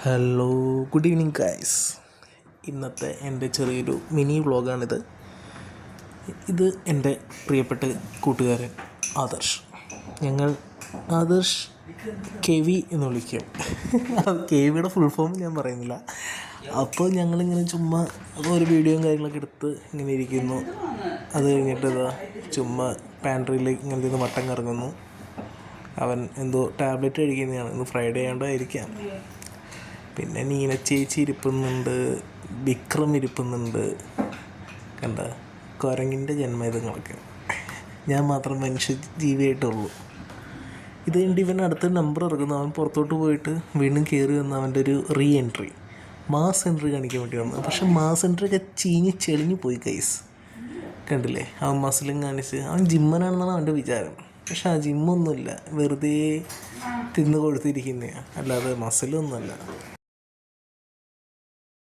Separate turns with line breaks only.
Hello, good evening guys. ഇന്നത്തെ എൻ്റെ ചെറിയൊരു മിനി വ്ളോഗാണിത്. ഇത് എൻ്റെ പ്രിയപ്പെട്ട കൂട്ടുകാരൻ ആദർശ്. ഞങ്ങൾ ആദർശ് കെവി എന്ന് വിളിക്കും. കെവിയുടെ ഫുൾ ഫോം ഞാൻ പറയുന്നില്ല. അപ്പോൾ ഞങ്ങളിങ്ങനെ ചുമ്മാ ഒരു വീഡിയോയും കാര്യങ്ങളൊക്കെ എടുത്ത് ഇങ്ങനെ ഇരിക്കുന്നു. അത് കഴിഞ്ഞിട്ട് ചുമ്മാ പാൻട്രിയിൽ ഇങ്ങനെ നിന്ന് വട്ടം കറങ്ങുന്നു. അവൻ എന്തോ ടാബ്ലറ്റ് കഴിക്കുന്നതാണ്. ഇന്ന് ഫ്രൈഡേ ആയതുകൊണ്ടായിരിക്കാം. പിന്നെ നീന ചേച്ചി ഇരിപ്പുന്നുണ്ട്, വിക്രം ഇരിപ്പുന്നുണ്ട്. കണ്ട കുരങ്ങിൻ്റെ ജന്മദിനങ്ങളൊക്കെ. ഞാൻ മാത്രം മനുഷ്യ ജീവിയായിട്ടുള്ളൂ. ഇത് കഴിഞ്ഞിട്ട് ഇവൻ അടുത്ത നമ്പർ ഇറക്കുന്നു. അവൻ പുറത്തോട്ട് പോയിട്ട് വീണ്ടും കയറി വന്ന് അവൻ്റെ ഒരു റീ എൻട്രി, മാസ് എൻട്രി കാണിക്കാൻ വേണ്ടി വന്നു. പക്ഷെ മാസ് എൻട്രി ഒക്കെ ചീഞ്ഞ് ചെളിഞ്ഞ് പോയി ഗൈസ്. കണ്ടില്ലേ, അവൻ മസിലും കാണിച്ച് അവൻ ജിമ്മനാണെന്നാണ് അവൻ്റെ വിചാരം. പക്ഷെ ആ ജിമ്മൊന്നുമില്ല, വെറുതെ തിന്ന് കൊടുത്തിരിക്കുന്നതാണ്, അല്ലാതെ മസിലൊന്നുമല്ല.